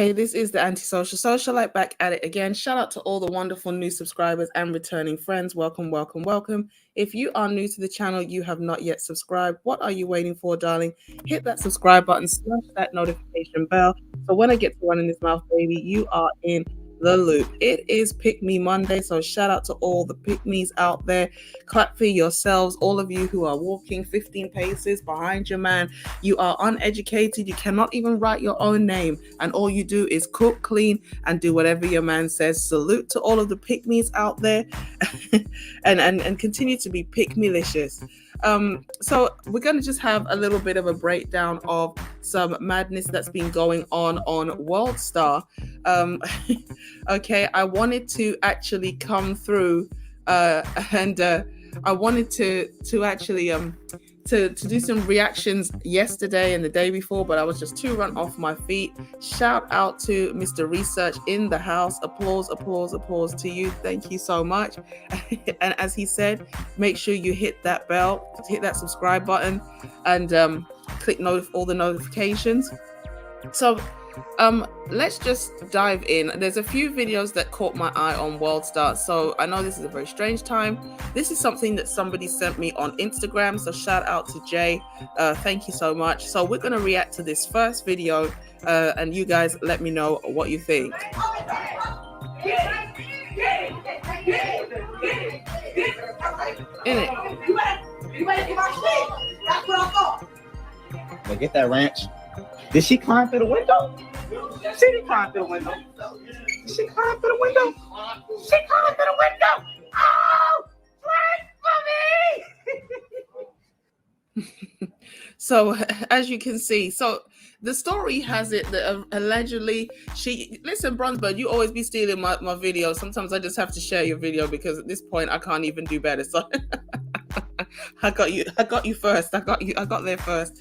Hey, this is the Antisocial Socialite back at it again. Shout out to all the wonderful new subscribers and returning friends. Welcome, welcome, welcome. If you are new to the channel, you have not yet subscribed. What are you waiting for, darling? Hit that subscribe button, smash that notification bell. So when I get to running this mouth, baby, you are in the loop. It is Pick Me Monday, so shout out to all the pick me's out there. Clap for yourselves, all of you who are walking 15 paces behind your man. You are uneducated, you cannot even write your own name, and all you do is cook, clean, and do whatever your man says. Salute to all of the pick me's out there and continue to be pick me-licious. So we're going to just have a little bit of a breakdown of some madness that's been going on Worldstarr. Okay, I wanted to actually come through and I wanted to actually to do some reactions yesterday and the day before, but I was just too run off my feet. Shout out to Mr. Research in the house. Applause, applause, applause to you. Thank you so much. And as he said, make sure you hit that bell, hit that subscribe button, and click all the notifications. So let's just dive in. There's a few videos that caught my eye on Worldstarr, so I know this is a very strange time. This is something that somebody sent me on Instagram, so shout out to Jay. Thank you so much. So we're going to react to this first video, and you guys let me know what you think. In it. Now get that ranch. Did she climb through the window? She didn't climb through the window. Did she climb through the window? She climbed through the window. Oh, pray for me. So as you can see, so the story has it that allegedly listen, Brunsberg, you always be stealing my videos. Sometimes I just have to share your video because at this point I can't even do better. So I got you first. I got there first.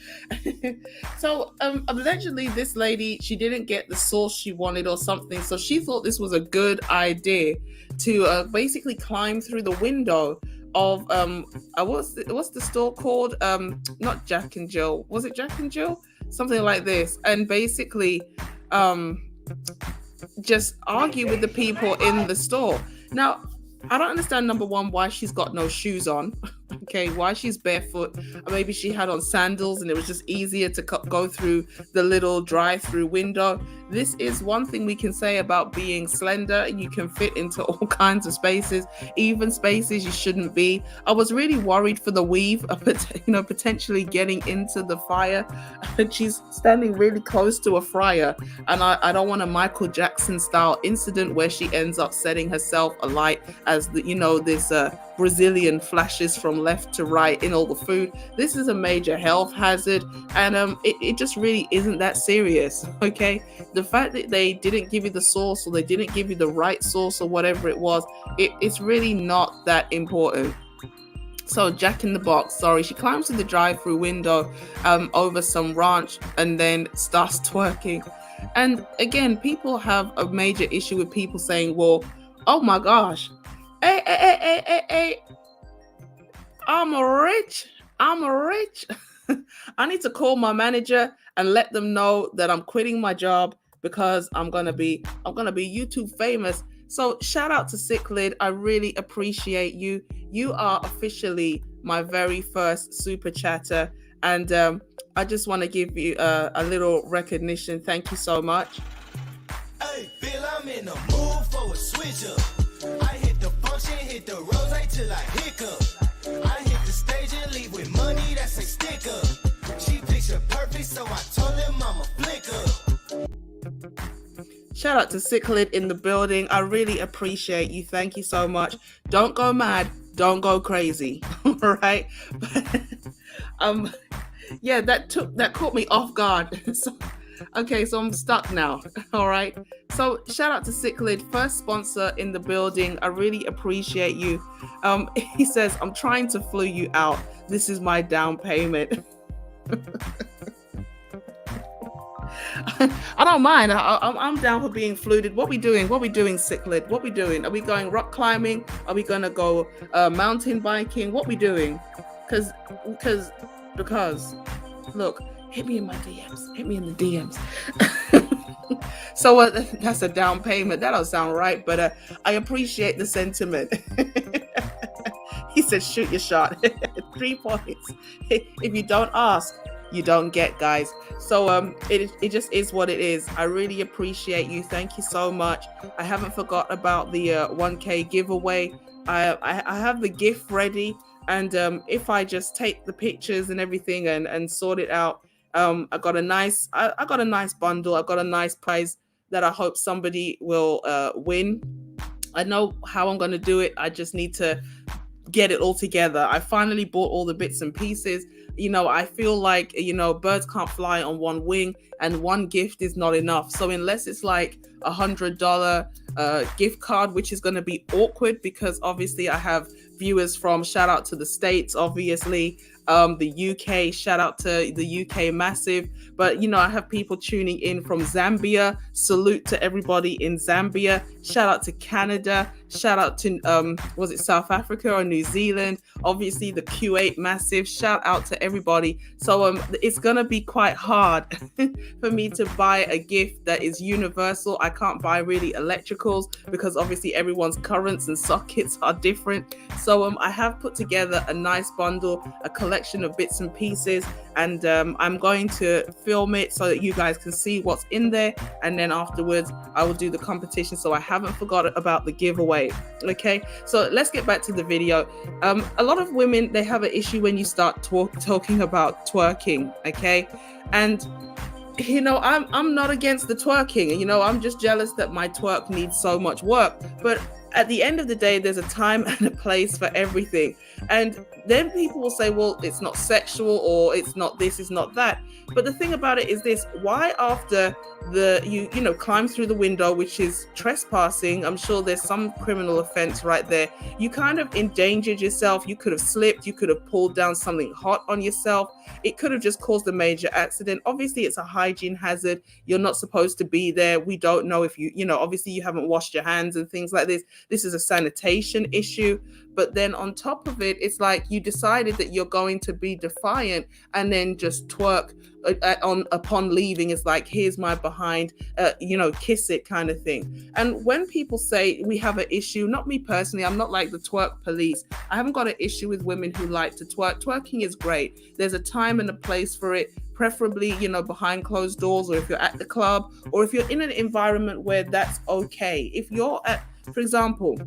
So allegedly this lady, she didn't get the source she wanted or something, so she thought this was a good idea to basically climb through the window of what's the store called? Not Jack and Jill. Was it Jack and Jill? Something like this. And basically just argue with the people in the store. Now, I don't understand, number one, why she's got no shoes on. Okay, why she's barefoot. Or maybe she had on sandals and it was just easier to go through the little drive-through window. This is one thing we can say about being slender. You can fit into all kinds of spaces, even spaces you shouldn't be. I was really worried for the weave, potentially getting into the fire. She's standing really close to a fryer, and I don't want a Michael Jackson style incident where she ends up setting herself alight as this Brazilian flashes from left to right in all the food. This is a major health hazard, and it just really isn't that serious. Okay, the fact that they didn't give you the source, or they didn't give you the right source, or whatever it was, it's really not that important. So Jack in the Box, sorry, she climbs through the drive-through window over some ranch and then starts twerking. And again, people have a major issue with people saying, well, oh my gosh, hey, I'm rich. I need to call my manager and let them know that I'm quitting my job because I'm gonna be YouTube famous. So shout out to Cichlid. I really appreciate you. You are officially my very first super chatter, and I just want to give you a little recognition. Thank you so much. Hey, Bill, I'm in the mood for a switch up. I hit the function, hit the rose till I hiccup. I hit the stage and leave with money that's a sticker. She picture perfect, so I told him I'm a flicker. Shout out to Cichlid in the building. I really appreciate you. Thank you so much. Don't go mad. Don't go crazy. All right. Yeah, that caught me off guard. Okay, so I'm stuck now. All right. So shout out to Cichlid, first sponsor in the building. I really appreciate you. He says, I'm trying to flew you out. This is my down payment. I don't mind. I'm down for being fluted. What we doing, Cichlid? What we doing? Are we going rock climbing? Are we gonna go mountain biking? What we doing? Because look, hit me in my DMs. Hit me in the DMs. So that's a down payment. That don't sound right, but I appreciate the sentiment. He said, shoot your shot. 3 points. If you don't ask, you don't get, guys. So it just is what it is. I really appreciate you. Thank you so much. I haven't forgot about the 1K giveaway. I have the gift ready, and if I just take the pictures and everything and sort it out, I got a nice bundle. I got a nice prize that I hope somebody will win. I know how I'm going to do it. I just need to get it all together. I finally bought all the bits and pieces. I feel like, birds can't fly on one wing, and one gift is not enough. So unless it's like $100 gift card, which is going to be awkward because obviously I have viewers from, shout out to the States, obviously, the UK, shout out to the UK massive, but I have people tuning in from Zambia. Salute to everybody in Zambia. Shout out to Canada. Shout out to was it South Africa or New Zealand? Obviously the Q8 massive. Shout out to everybody. So it's gonna be quite hard for me to buy a gift that is universal. I can't buy really electricals because obviously everyone's currents and sockets are different. So I have put together a nice bundle, a collection of bits and pieces, and I'm going to film it so that you guys can see what's in there, and then afterwards I will do the competition, so I haven't forgotten about the giveaway. Okay, so let's get back to the video. A lot of women, they have an issue when you start talking about twerking, okay? And I'm not against the twerking. I'm just jealous that my twerk needs so much work. But at the end of the day, there's a time and a place for everything. And then people will say, well, it's not sexual, or it's not this, it's not that. But the thing about it is this: why after you climb through the window, which is trespassing, I'm sure there's some criminal offense right there, you kind of endangered yourself. You could have slipped, you could have pulled down something hot on yourself. It could have just caused a major accident. Obviously it's a hygiene hazard. You're not supposed to be there. We don't know if obviously you haven't washed your hands and things like this. This is a sanitation issue. But then on top of it, it's like you decided that you're going to be defiant and then just twerk upon leaving. It's like, here's my behind, kiss it kind of thing. And when people say we have an issue, not me personally, I'm not like the twerk police. I haven't got an issue with women who like to twerk. Twerking is great. There's a time and a place for it, preferably, behind closed doors, or if you're at the club, or if you're in an environment where that's okay. If you're at, for example,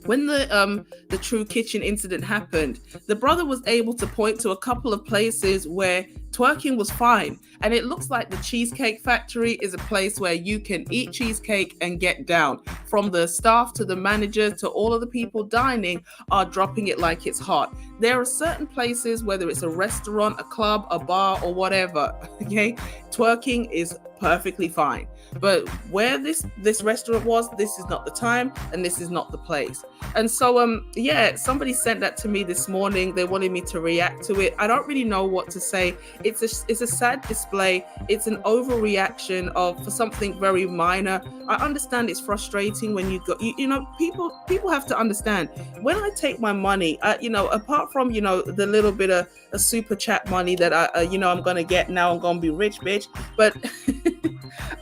when the True Kitchen incident happened, the brother was able to point to a couple of places where twerking was fine. And it looks like the Cheesecake Factory is a place where you can eat cheesecake and get down. From the staff to the manager to all of the people dining are dropping it like it's hot. There are certain places, whether it's a restaurant, a club, a bar, or whatever, okay, twerking is perfectly fine. But where this restaurant was, this is not the time and this is not the place. And so somebody sent that to me this morning. They wanted me to react to it. I don't really know what to say. It's a sad display. It's an overreaction for something very minor. I understand it's frustrating when you go, people have to understand, when I take my money, apart from the little bit of a super chat money that I'm gonna get now, I'm gonna be rich, bitch. But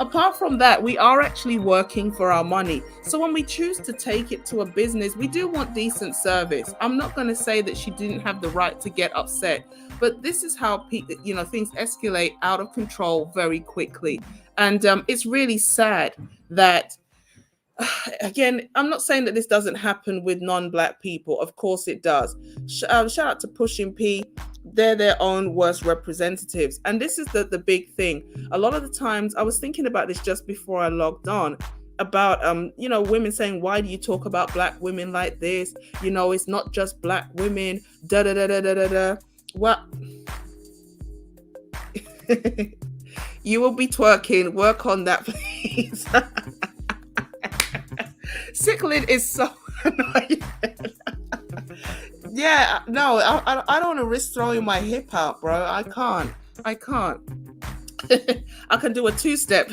apart from that, we are actually working for our money. So when we choose to take it to a business, we do want decent service. I'm not going to say that she didn't have the right to get upset, but this is how things escalate out of control very quickly. And it's really sad that, again, I'm not saying that this doesn't happen with non-Black people. Of course it does. Shout out to Pushing P. They're their own worst representatives. And this is the big thing. A lot of the times, I was thinking about this just before I logged on, about women saying, why do you talk about Black women like this? It's not just Black women, da da da da da da da. Well, you will be twerking. Work on that, please. Sickling is so annoying. Yeah, no, I don't want to risk throwing my hip out, bro. I can't. I can do a two-step.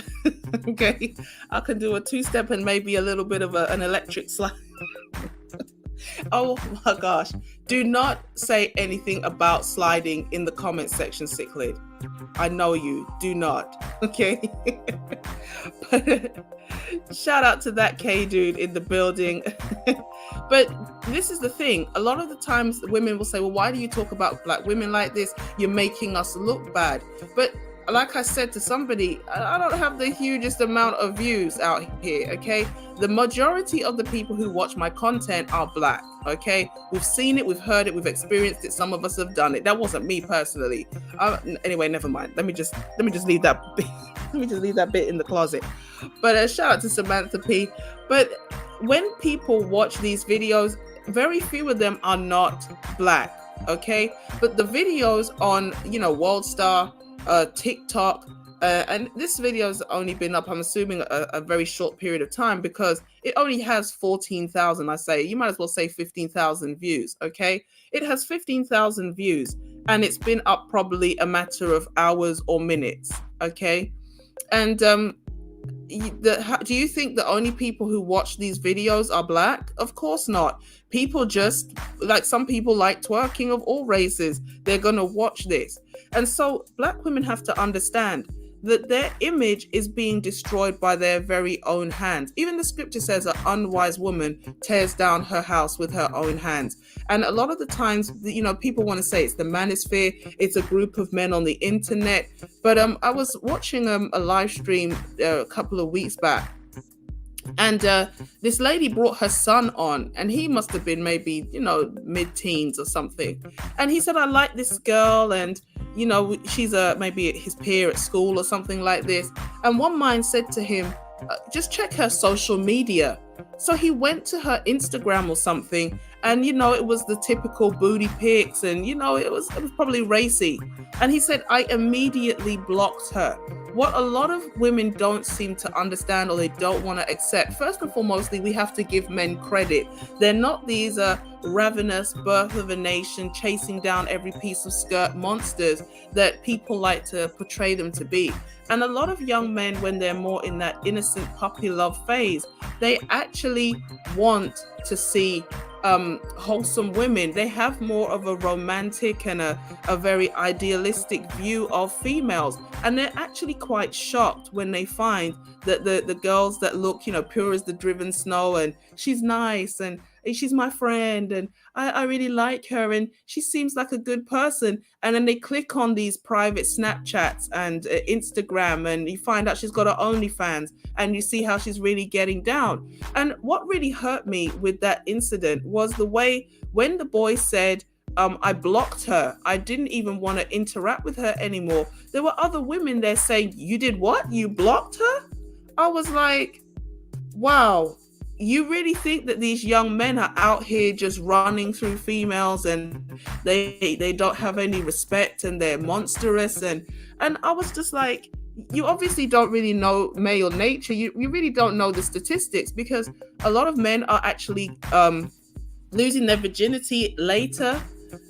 Okay, I can do a two-step and maybe a little bit of an electric slide. Oh my gosh. Do not say anything about sliding in the comment section, Cichlid. I know you. Do not. Okay. But shout out to that K dude in the building. But this is the thing. A lot of the times women will say, well, why do you talk about black women like this? You're making us look bad. But like I said to somebody, I don't have the hugest amount of views out here, okay? The majority of the people who watch my content are black, okay? We've seen it, we've heard it, we've experienced it. Some of us have done it. That wasn't me personally. Anyway, never mind. Let me just leave that bit. Let me just leave that bit in the closet. But shout out to Samantha P. But when people watch these videos, very few of them are not black, okay? But the videos on, Worldstarr, TikTok, and this video has only been up, I'm assuming, a very short period of time, because it only has 14,000. I say you might as well say 15,000 views. Okay, it has 15,000 views, and it's been up probably a matter of hours or minutes. Okay, and do you think the only people who watch these videos are black? Of course not. People just, like, some people like twerking of all races. They're gonna watch this. And so black women have to understand that their image is being destroyed by their very own hands. Even the scripture says an unwise woman tears down her house with her own hands. And a lot of the times, people want to say it's the manosphere, it's a group of men on the internet. But I was watching a live stream a couple of weeks back, and this lady brought her son on, and he must have been maybe, mid-teens or something. And he said, I like this girl, and, she's maybe his peer at school or something like this. And one mind said to him, just check her social media. So he went to her Instagram or something, and, it was the typical booty pics, and, it was probably racy. And he said, I immediately blocked her. What a lot of women don't seem to understand, or they don't want to accept, first and foremostly, we have to give men credit. They're not these ravenous birth of a nation, chasing down every piece of skirt monsters that people like to portray them to be. And a lot of young men, when they're more in that innocent puppy love phase, they actually want to see wholesome women. They have more of a romantic and a very idealistic view of females, and they're actually quite shocked when they find that the girls that look, pure as the driven snow, and she's nice, and she's my friend, and I really like her, and she seems like a good person. And then they click on these private Snapchats and Instagram, and you find out she's got her OnlyFans, and you see how she's really getting down. And what really hurt me with that incident was the way when the boy said, I blocked her, I didn't even want to interact with her anymore. There were other women there saying, you did what? You blocked her? I was like, wow. You really think that these young men are out here just running through females, and they don't have any respect, and they're monstrous? And I was just like, you obviously don't really know male nature. You really don't know the statistics, because a lot of men are actually losing their virginity later.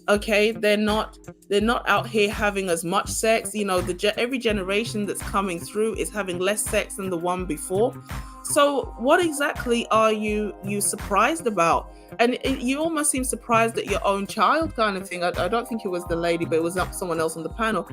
Okay, they're not out here having as much sex. Every generation that's coming through is having less sex than the one before. So what exactly are you surprised about? And you almost seem surprised at your own child, kind of thing. I don't think it was the lady, but it was someone else on the panel.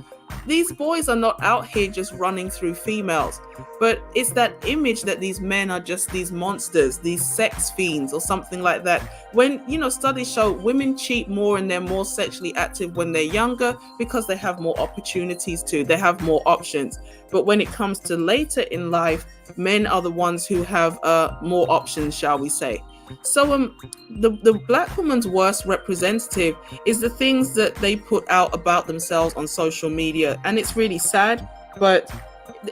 These boys are not out here just running through females, but it's that image that these men are just these monsters, these sex fiends or something like that. When, studies show women cheat more and they're more sexually active when they're younger, because they have more opportunities to, they have more options. But when it comes to later in life, men are the ones who have more options, shall we say. So the black woman's worst representative is the things that they put out about themselves on social media. And it's really sad, but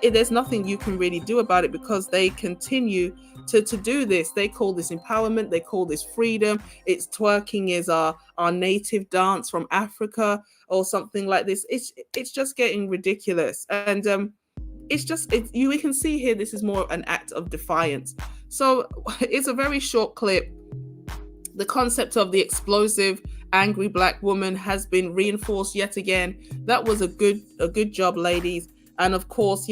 there's nothing you can really do about it, because they continue to do this. They call this empowerment, they call this freedom. It's twerking is our native dance from Africa or something like this. It's just getting ridiculous. And we can see here, this is more an act of defiance. So it's a very short clip. The concept of the explosive, angry black woman has been reinforced yet again. That was a good job, ladies. And of course,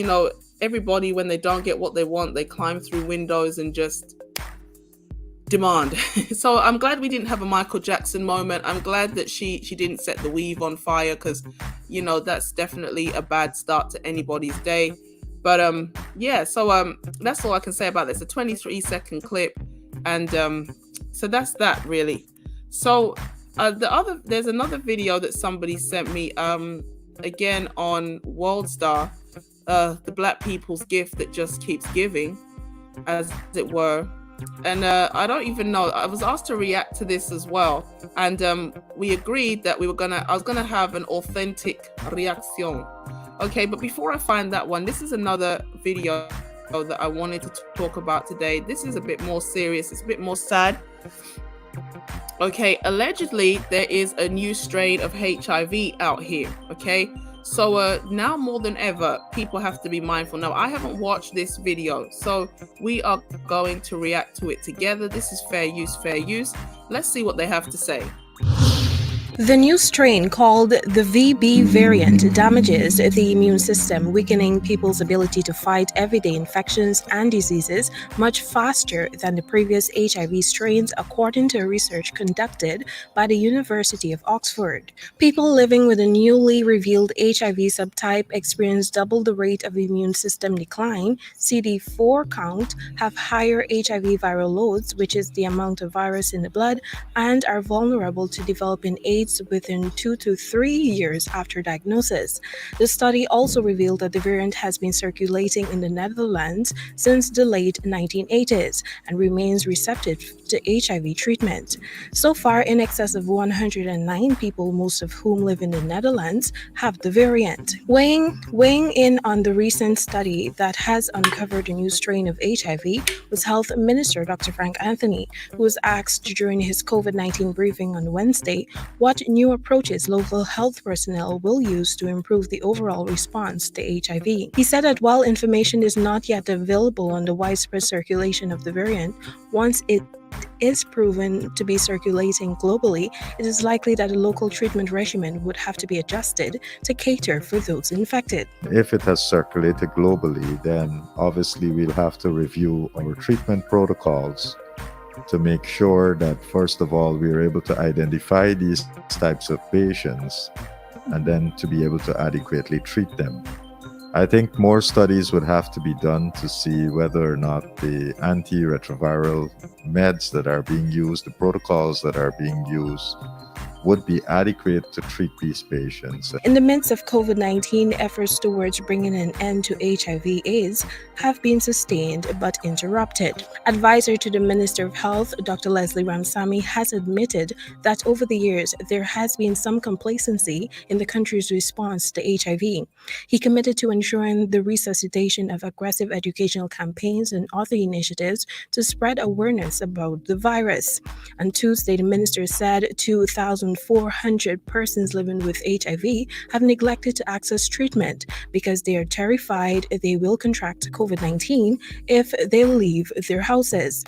everybody, when they don't get what they want, they climb through windows and just demand. So I'm glad we didn't have a Michael Jackson moment. I'm glad that she didn't set the weave on fire, because that's definitely a bad start to anybody's day. But yeah, so that's all I can say about this. A 23-second clip, and so that's that really. So there's another video that somebody sent me again on Worldstarr, the Black people's gift that just keeps giving, as it were. And I don't even know. I was asked to react to this as well, and we agreed that I was gonna have an authentic reaction. Okay, but before I find that one, this is another video that I wanted to talk about today. This is a bit more serious. It's a bit more sad. Okay, allegedly there is a new strain of HIV out here. Okay, so now more than ever, people have to be mindful. Now, I haven't watched this video, so we are going to react to it together. This is fair use, fair use. Let's see what they have to say. The new strain, called the VB variant, damages the immune system, weakening people's ability to fight everyday infections and diseases much faster than the previous HIV strains, according to research conducted by the University of Oxford. People living with a newly revealed HIV subtype experience double the rate of immune system decline, CD4 count, have higher HIV viral loads, which is the amount of virus in the blood, and are vulnerable to developing AIDS within 2 to 3 years after diagnosis. The study also revealed that the variant has been circulating in the Netherlands since the late 1980s and remains receptive to HIV treatment. So far, in excess of 109 people, most of whom live in the Netherlands, have the variant. Weighing in on the recent study that has uncovered a new strain of HIV was Health Minister Dr. Frank Anthony, who was asked during his COVID-19 briefing on Wednesday what new approaches local health personnel will use to improve the overall response to HIV. He said that while information is not yet available on the widespread circulation of the variant, once it is proven to be circulating globally, it is likely that a local treatment regimen would have to be adjusted to cater for those infected. If it has circulated globally, then obviously we'll have to review our treatment protocols to make sure that, first of all, we are able to identify these types of patients and then to be able to adequately treat them. I think more studies would have to be done to see whether or not the antiretroviral meds that are being used, the protocols that are being used, would be adequate to treat these patients. In the midst of COVID-19, efforts towards bringing an end to HIV/AIDS have been sustained but interrupted. Advisor to the Minister of Health, Dr. Leslie Ramsamy, has admitted that over the years there has been some complacency in the country's response to HIV. He committed to ensuring the resuscitation of aggressive educational campaigns and other initiatives to spread awareness about the virus. On Tuesday, the minister said 2,400 persons living with HIV have neglected to access treatment because they are terrified they will contract COVID-19 if they leave their houses.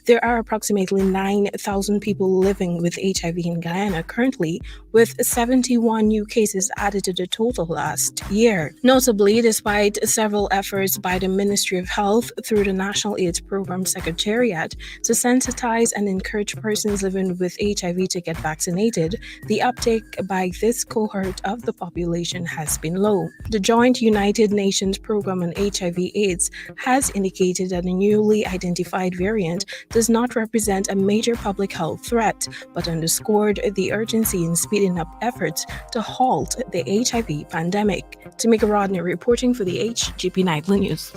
There are approximately 9,000 people living with HIV in Guyana currently, with 71 new cases added to the total last year. Notably, despite several efforts by the Ministry of Health through the National AIDS Program Secretariat to sensitize and encourage persons living with HIV to get vaccinated, the uptake by this cohort of the population has been low. The Joint United Nations Program on HIV/AIDS has indicated that the newly identified variant does not represent a major public health threat, but underscored the urgency in speeding up efforts to halt the HIV pandemic. Tamika Rodney reporting for the HGP Nightly News.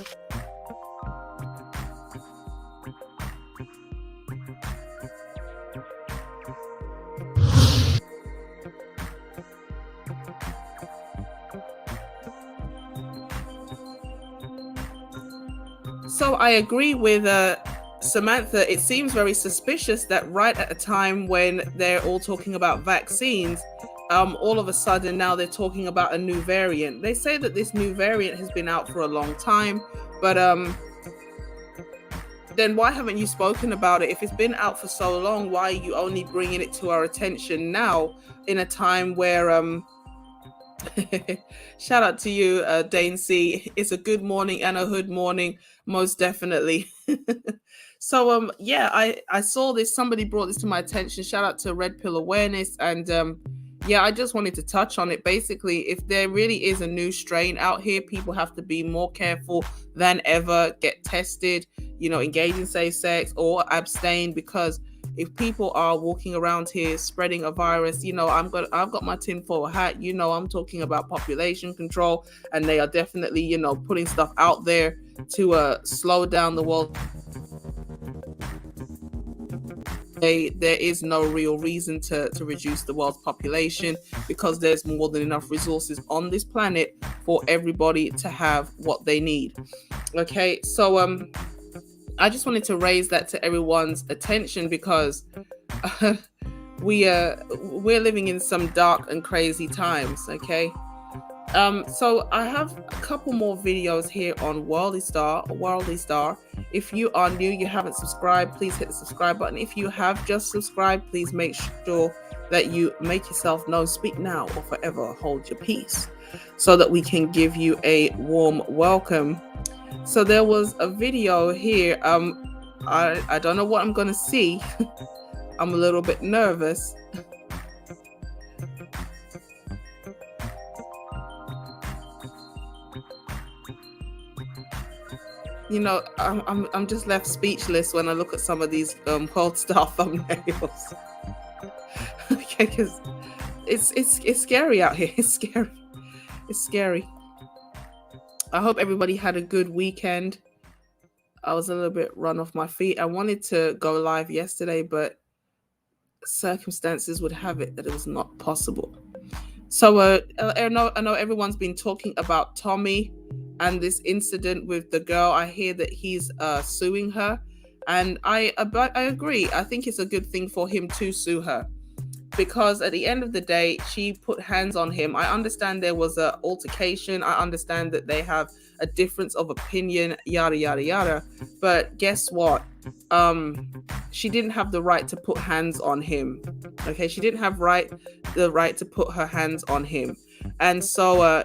So I agree with Samantha. It seems very suspicious that right at a time when they're all talking about vaccines, all of a sudden now they're talking about a new variant. They say that this new variant has been out for a long time, but then why haven't you spoken about it? If it's been out for so long, why are you only bringing it to our attention now in a time where shout out to you, Dane C. It's a good morning and a hood morning, most definitely. So yeah, I saw this. Somebody brought this to my attention. Shout out to Red Pill Awareness. And yeah, I just wanted to touch on it. Basically, if there really is a new strain out here, people have to be more careful than ever. Get tested, engage in safe sex or abstain, because if people are walking around here spreading a virus, I've got my tinfoil hat. I'm talking about population control, and they are definitely, putting stuff out there to slow down the world. There is no real reason to reduce the world's population, because there's more than enough resources on this planet for everybody to have what they need. Okay, so I just wanted to raise that to everyone's attention, because we're living in some dark and crazy times. Okay, so I have a couple more videos here on Worldstarr. If you are new, you haven't subscribed, please hit the subscribe button. If you have just subscribed, please make sure that you make yourself known. Speak now or forever hold your peace, so that we can give you a warm welcome. So there was a video here. I don't know what I'm gonna see. I'm a little bit nervous. I'm just left speechless when I look at some of these Worldstarr thumbnails. Okay, because it's scary out here. It's scary. It's scary. I hope everybody had a good weekend. I was a little bit run off my feet. I wanted to go live yesterday, but circumstances would have it that it was not possible. So I know everyone's been talking about Tommy and this incident with the girl. I hear that he's suing her, and I agree. I think it's a good thing for him to sue her, because at the end of the day, she put hands on him. I understand there was an altercation. I understand that they have a difference of opinion, yada, yada, yada. But guess what? She didn't have the right to put hands on him. Okay, she didn't have the right to put her hands on him. And so I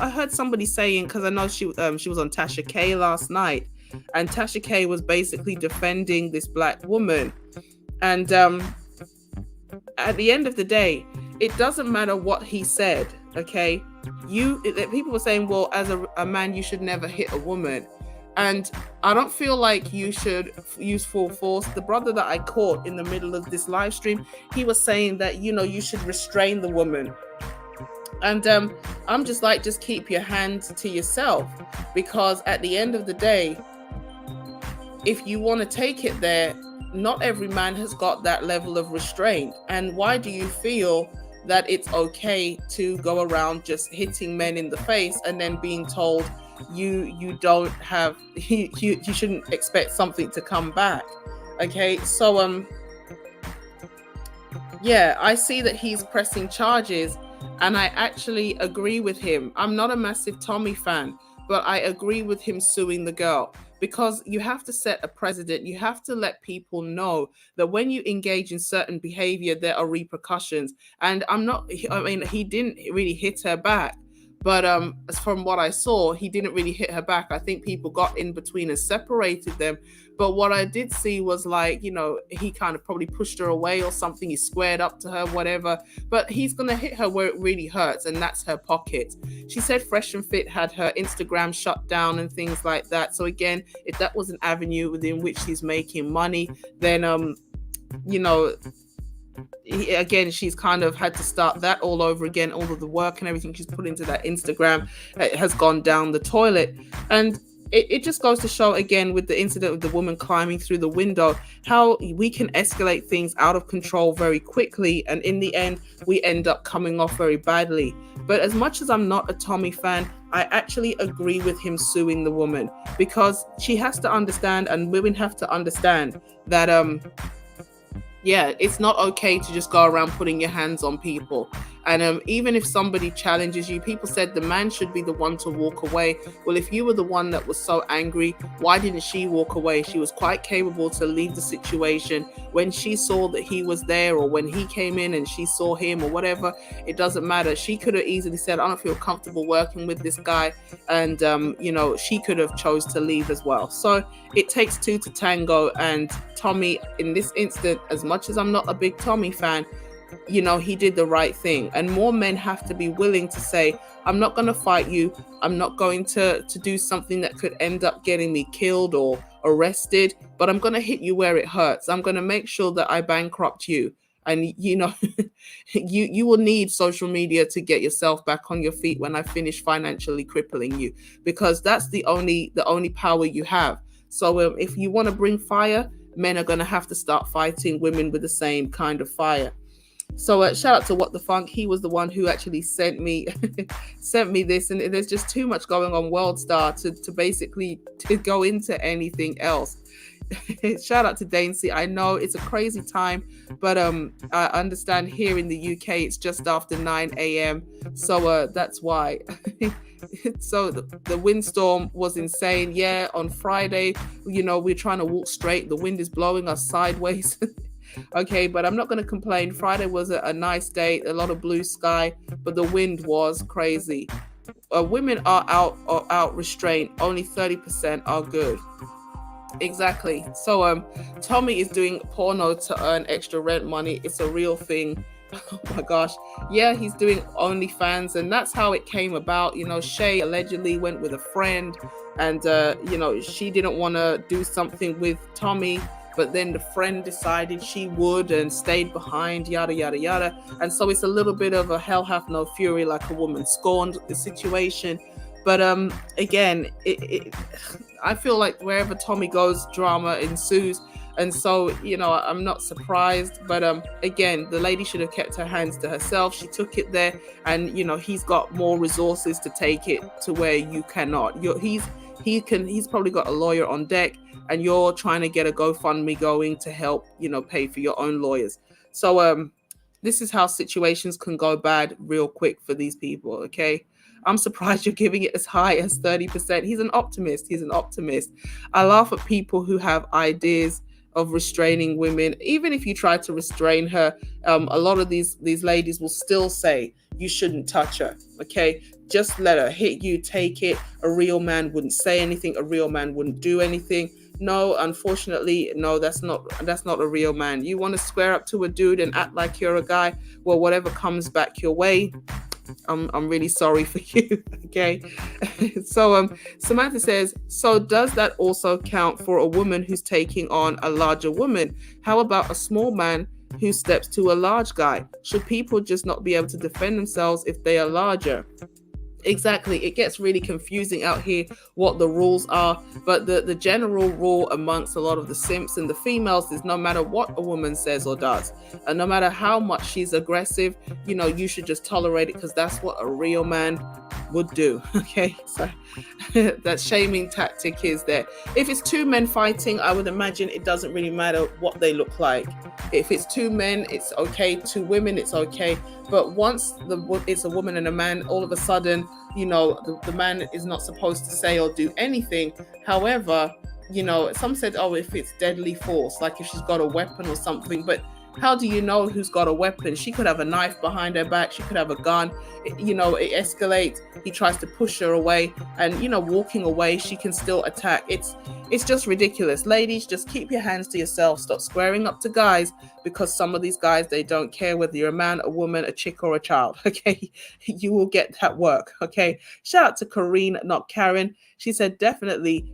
heard somebody saying, because I know she was on Tasha K last night, and Tasha K was basically defending this black woman. And at the end of the day, it doesn't matter what he said. Okay, people were saying, well, as a man, you should never hit a woman. And I don't feel like you should use full force. The brother that I caught in the middle of this live stream, he was saying that, you should restrain the woman. And I'm just like, just keep your hands to yourself, because at the end of the day, if you want to take it there, not every man has got that level of restraint. And why do you feel that it's okay to go around just hitting men in the face and then being told you don't have you shouldn't expect something to come back? Okay, so yeah, I see that he's pressing charges, and I actually agree with him. I'm not a massive Tommy fan, but I agree with him suing the girl, because you have to set a precedent. You have to let people know that when you engage in certain behavior, there are repercussions. And he didn't really hit her back, but from what I saw, he didn't really hit her back. I think people got in between and separated them. But what I did see was, like, he kind of probably pushed her away or something. He squared up to her, whatever. But he's going to hit her where it really hurts, and that's her pocket. She said Fresh and Fit had her Instagram shut down and things like that. So again, if that was an avenue within which she's making money, then, again, she's kind of had to start that all over again. All of the work and everything she's put into that Instagram has gone down the toilet. And it just goes to show, again, with the incident of the woman climbing through the window, how we can escalate things out of control very quickly. And in the end, we end up coming off very badly. But as much as I'm not a Tommy fan, I actually agree with him suing the woman, because she has to understand, and women have to understand, that yeah, it's not okay to just go around putting your hands on people. And even if somebody challenges you, people said the man should be the one to walk away. Well, if you were the one that was so angry, why didn't she walk away? She was quite capable to leave the situation when she saw that he was there, or when he came in and she saw him, or whatever. It doesn't matter. She could have easily said, I don't feel comfortable working with this guy. And, she could have chose to leave as well. So it takes two to tango. And Tommy, in this instant, as much as I'm not a big Tommy fan, he did the right thing. And more men have to be willing to say, I'm not going to fight you. I'm not going to do something that could end up getting me killed or arrested, but I'm going to hit you where it hurts. I'm going to make sure that I bankrupt you. And, you will need social media to get yourself back on your feet when I finish financially crippling you, because that's the only power you have. So if you want to bring fire, men are going to have to start fighting women with the same kind of fire. So shout out to What the Funk. He was the one who actually sent me this, and there's just too much going on Worldstarr to basically to go into anything else. Shout out to Dainsy. I know it's a crazy time, but I understand here in the UK it's just after 9 a.m. So that's why. So the windstorm was insane. Yeah, on Friday, we're trying to walk straight. The wind is blowing us sideways. Okay, but I'm not going to complain. Friday was a nice day, a lot of blue sky, but the wind was crazy. Women are out restrained. Only 30% are good. Exactly. So Tommy is doing porno to earn extra rent money. It's a real thing. Oh my gosh. Yeah, he's doing OnlyFans, and that's how it came about. Shay allegedly went with a friend, and she didn't want to do something with Tommy, but then the friend decided she would and stayed behind, yada, yada, yada. And so it's a little bit of a hell hath no fury, like a woman scorned the situation. But again, I feel like wherever Tommy goes, drama ensues. And so, I'm not surprised. But again, the lady should have kept her hands to herself. She took it there, and, he's got more resources to take it to where you cannot. He's probably got a lawyer on deck, and you're trying to get a GoFundMe going to help, pay for your own lawyers. So this is how situations can go bad real quick for these people, okay? I'm surprised you're giving it as high as 30%. He's an optimist. I laugh at people who have ideas of restraining women. Even if you try to restrain her, a lot of these ladies will still say, you shouldn't touch her, okay? Just let her hit you, take it. A real man wouldn't say anything. A real man wouldn't do anything. No, unfortunately, no, that's not a real man. You want to square up to a dude and act like you're a guy? Well, whatever comes back your way, I'm really sorry for you. Okay. So Samantha says, so does that also count for a woman who's taking on a larger woman? How about a small man who steps to a large guy? Should people just not be able to defend themselves if they are larger? Exactly. It gets really confusing out here what the rules are, but the general rule amongst a lot of the simps and the females is no matter what a woman says or does, and no matter how much she's aggressive, you should just tolerate it, because that's what a real man would do. Okay, so that shaming tactic is there. If it's two men fighting, I would imagine it doesn't really matter what they look like. If it's two men, it's okay. Two women, it's okay. But once it's a woman and a man, all of a sudden, the man is not supposed to say or do anything. However, some said, if it's deadly force, like if she's got a weapon or something, but how do you know who's got a weapon? She could have a knife behind her back. She could have a gun. It escalates. He tries to push her away, and walking away, she can still attack. It's just ridiculous. Ladies, just keep your hands to yourself. Stop squaring up to guys, because some of these guys, they don't care whether you're a man, a woman, a chick, or a child. Okay, you will get that work. Okay, shout out to Corrine, not Karen. She said definitely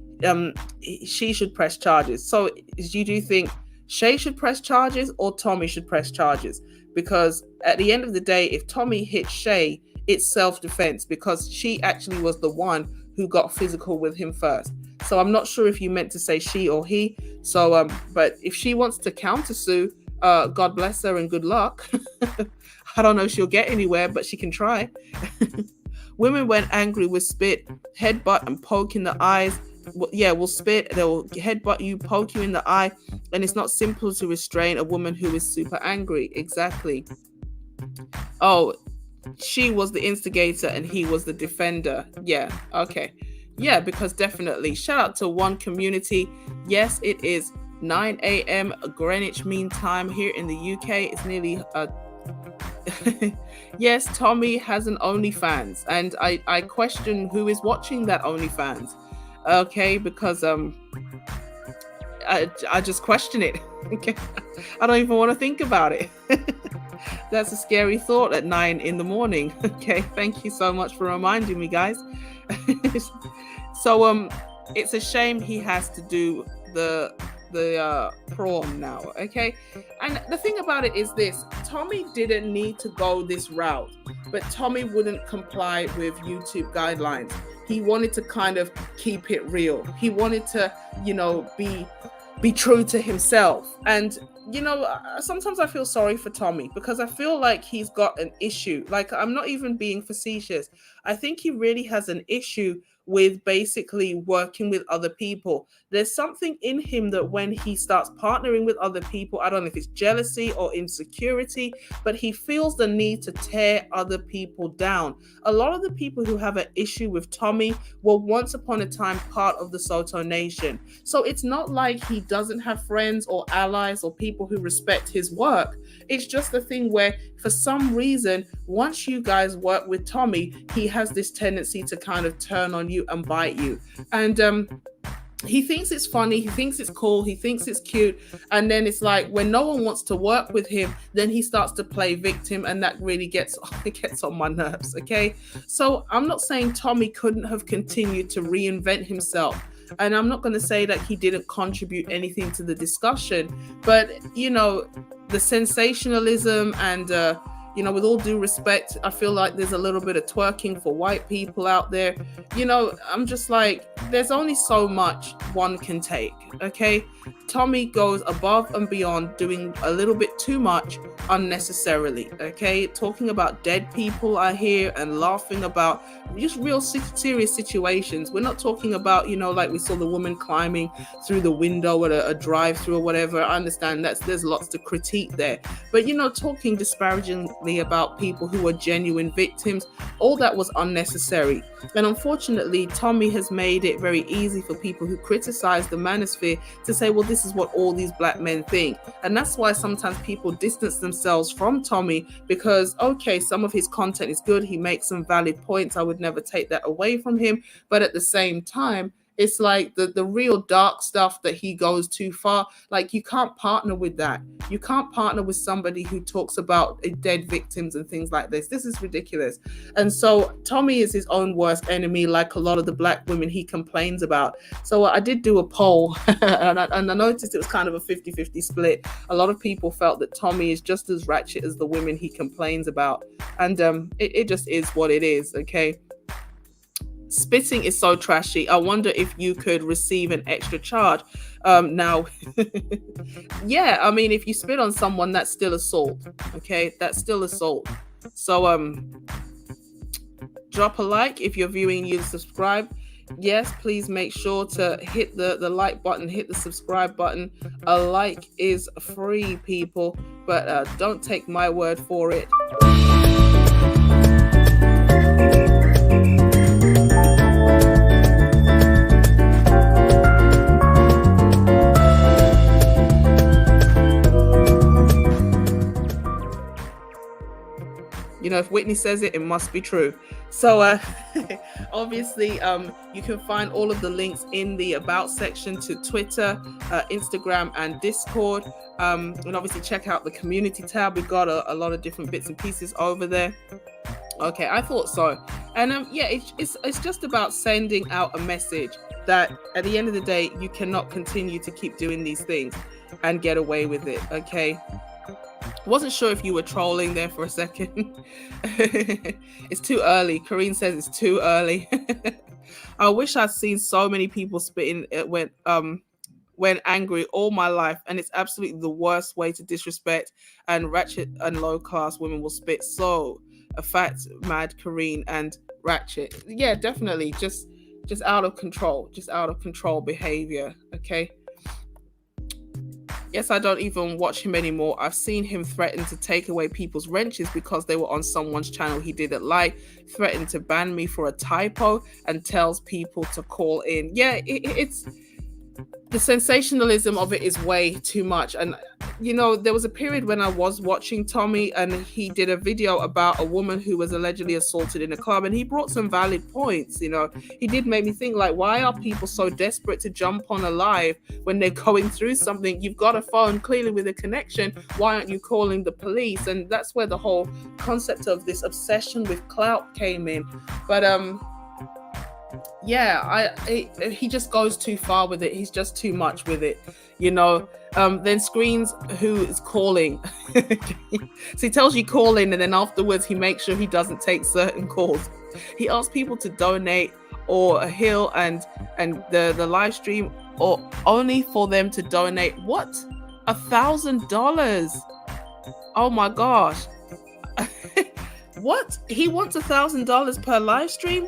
she should press charges. So do you think Shay should press charges or Tommy should press charges? Because at the end of the day, if Tommy hits Shay, it's self-defense, because she actually was the one who got physical with him first. So I'm not sure if you meant to say she or he. So, but if she wants to countersue, God bless her and good luck. I don't know if she'll get anywhere, but she can try. Women, when angry, will spit, headbutt, and poke in the eyes. Will spit, they'll headbutt you, poke you in the eye, and it's not simple to restrain a woman who is super angry. Exactly. Oh, she was the instigator and he was the defender. Yeah, okay. Yeah, because definitely. Shout out to One Community. Yes, it is 9 a.m. Greenwich Mean Time here in the UK. It's nearly yes, Tommy has an OnlyFans, and I question who is watching that OnlyFans. Okay, because I just question it. Okay, I don't even want to think about it. That's a scary thought at 9 in the morning. Okay, thank you so much for reminding me, guys. So it's a shame he has to do the prom now. Okay, and the thing about it is this: Tommy didn't need to go this route, but Tommy wouldn't comply with YouTube guidelines. He wanted to kind of keep it real. He wanted to, be true to himself. And sometimes I feel sorry for Tommy, because I feel like he's got an issue. Like, I'm not even being facetious. I think he really has an issue with basically working with other people. There's something in him that when he starts partnering with other people, I don't know if it's jealousy or insecurity, but he feels the need to tear other people down. A lot of the people who have an issue with Tommy were once upon a time part of the Soto Nation. So it's not like he doesn't have friends or allies or people who respect his work. It's just the thing where, for some reason, once you guys work with Tommy, he has this tendency to kind of turn on you and bite you. And he thinks it's funny, he thinks it's cool, he thinks it's cute, and then it's like when no one wants to work with him, then he starts to play victim, and that really gets on my nerves. Okay, so I'm not saying Tommy couldn't have continued to reinvent himself, and I'm not going to say that he didn't contribute anything to the discussion, but the sensationalism and with all due respect, I feel like there's a little bit of twerking for white people out there. I'm just like, there's only so much one can take, okay? Tommy goes above and beyond, doing a little bit too much unnecessarily, okay? Talking about dead people, I hear, and laughing about just real serious situations. We're not talking about, like we saw the woman climbing through the window at a drive-through or whatever. I understand there's lots to critique there. But, talking disparagingly about people who are genuine victims, all that was unnecessary. And unfortunately, Tommy has made it very easy for people who criticize the manosphere to say, well, this is what all these black men think. And that's why sometimes people distance themselves from Tommy, because, okay, some of his content is good. He makes some valid points. I would never take that away from him. But at the same time, it's like the real dark stuff that he goes too far. Like, you can't partner with that. You can't partner with somebody who talks about dead victims and things like this. This is ridiculous. And so Tommy is his own worst enemy, like a lot of the black women he complains about. So I did do a poll and I noticed it was kind of a 50-50 split. A lot of people felt that Tommy is just as ratchet as the women he complains about. And it just is what it is, okay? Spitting is so trashy. I wonder if you could receive an extra charge. Now, yeah, I mean, if you spit on someone, that's still assault. Okay, that's still assault. So, drop a like if you're viewing. You subscribe. Yes, please make sure to hit the like button, hit the subscribe button. A like is free, people, but don't take my word for it. If Whitney says it, it must be true. So obviously, you can find all of the links in the About section to Twitter, Instagram, and Discord. And obviously, check out the community tab. We've got a lot of different bits and pieces over there. Okay, I thought so. And yeah, it's just about sending out a message that at the end of the day, you cannot continue to keep doing these things and get away with it. Okay. Wasn't sure if you were trolling there for a second. It's too early. Karine says it's too early. I wish I'd seen so many people spitting when angry all my life, and it's absolutely the worst way to disrespect, and ratchet and low class women will spit. So a fat, mad Karine and ratchet. Yeah, definitely. Just out of control behavior. Okay. Yes, I don't even watch him anymore. I've seen him threaten to take away people's wrenches because they were on someone's channel he didn't like, threaten to ban me for a typo, and tells people to call in. Yeah, it's the sensationalism of it is way too much. And you know, there was a period when I was watching Tommy, and he did a video about a woman who was allegedly assaulted in a club, and he brought some valid points. You know, he did make me think, like, why are people so desperate to jump on a live when they're going through something? You've got a phone clearly with a connection, why aren't you calling the police? And that's where the whole concept of this obsession with clout came in. But yeah, he just goes too far with it. He's just too much with it, you know. Then screens who is calling. So he tells you call in, and then afterwards he makes sure he doesn't take certain calls. He asks people to donate or heal and the live stream, or only for them to donate what, $1,000? Oh my gosh. What? He wants $1,000 per live stream?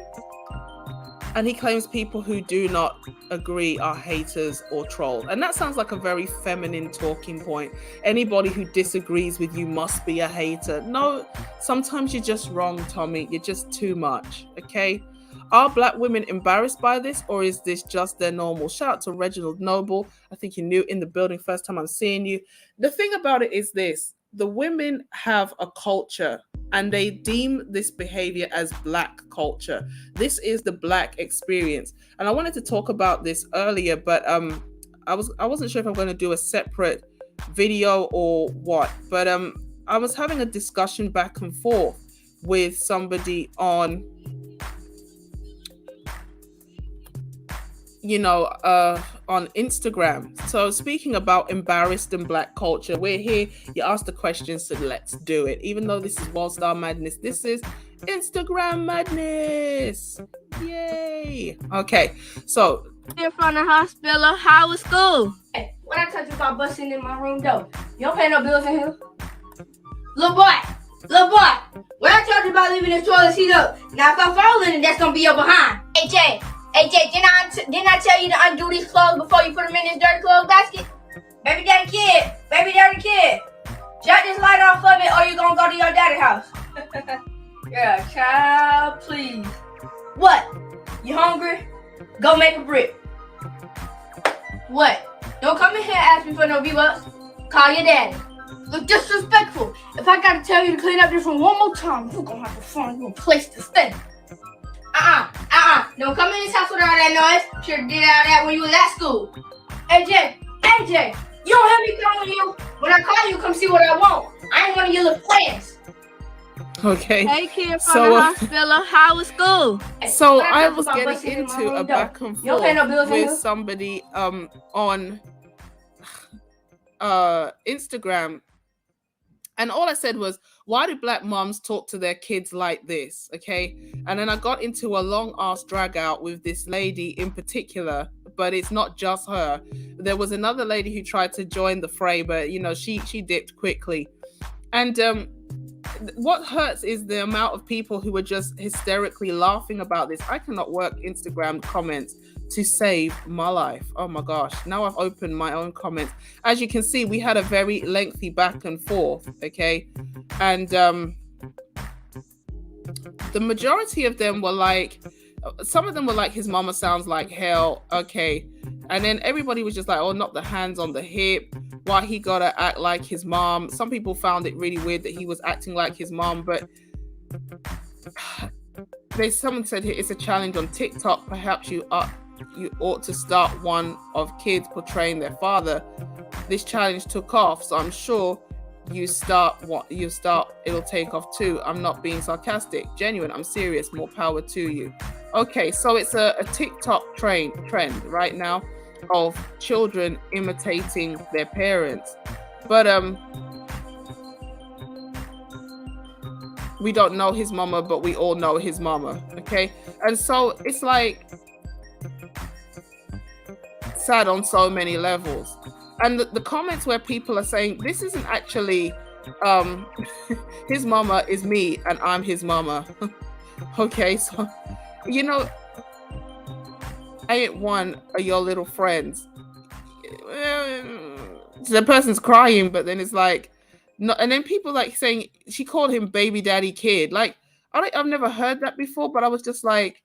And he claims people who do not agree are haters or trolls. And that sounds like a very feminine talking point. Anybody who disagrees with you must be a hater. No, sometimes you're just wrong, Tommy. You're just too much, okay? Are Black women embarrassed by this, or is this just their normal? Shout out to Reginald Noble. I think you're new in the building. First time I'm seeing you. The thing about it is this. The women have a culture, and they deem this behavior as Black culture. This is the Black experience. And I wanted to talk about this earlier, but I wasn't sure if I'm going to do a separate video or what. But I was having a discussion back and forth with somebody on, you know, on Instagram. So speaking about embarrassed and Black culture, we're here. You asked the questions, so let's do it. Even though this is Worldstarr Madness, this is Instagram Madness. Yay. Okay, so here from the hospital. How was school? Hey, what I told you about busting in my room door? You don't pay no bills in here. Little boy, what I told you about leaving the toilet seat up? Now if I fall in it, that's gonna be your behind. Hey Jay, didn't I tell you to undo these clothes before you put them in this dirty clothes basket? Baby dirty kid. Shut this light off of it, or you gonna go to your daddy's house. Yeah, child, please. What? You hungry? Go make a brick. What? Don't come in here and ask me for no V-Bucks. Call your daddy. Look disrespectful. If I gotta tell you to clean up this room one more time, you're gonna have to find you a place to stay. Don't come in this house with all that noise. Should've did all that when you was at school. AJ, you don't have me calling you. When I call you, come see what I want. I ain't one of your little friends. okay. Hey kid from the hospital, how was school? So I was getting into a back and forth with somebody on Instagram. And all I said was, why do Black moms talk to their kids like this? Okay. And then I got into a long ass drag out with this lady in particular, but it's not just her. There was another lady who tried to join the fray, but you know, she dipped quickly. And what hurts is the amount of people who were just hysterically laughing about this. I cannot work Instagram comments to save my life. Oh my gosh. Now I've opened my own comments. As you can see, we had a very lengthy back and forth. Okay. And the majority of them were like, some of them were like, his mama sounds like hell. Okay. And then everybody was just like, oh, not the hands on the hip. Why he gotta act like his mom. Some people found it really weird that he was acting like his mom, but someone said it's a challenge on TikTok. Perhaps you ought to start one of kids portraying their father. This challenge took off, so I'm sure you start, it'll take off too. I'm not being sarcastic, genuine. I'm serious. More power to you. Okay, so it's a TikTok trend right now of children imitating their parents, but we don't know his mama, but we all know his mama. Okay, and so it's like sad on so many levels. And the comments where people are saying this isn't actually his mama is me and I'm his mama. Okay, so you know, I ain't one of your little friends. the person's crying, but then it's like, no, and then people like saying she called him baby daddy kid. Like, I've never heard that before, but I was just like,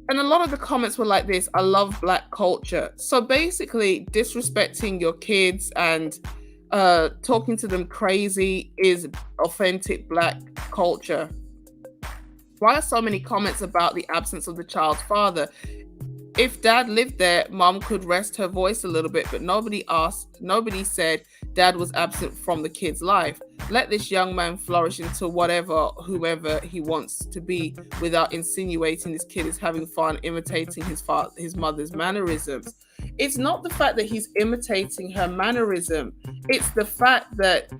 and a lot of the comments were like this: I love black culture. So basically, disrespecting your kids and talking to them crazy is authentic black culture. Why are so many comments about the absence of the child's father? If dad lived there, mom could rest her voice a little bit, but nobody said dad was absent from the kid's life. Let this young man flourish into whoever he wants to be, without insinuating this kid is having fun imitating his mother's mannerisms. It's not the fact that he's imitating her mannerism. It's the fact that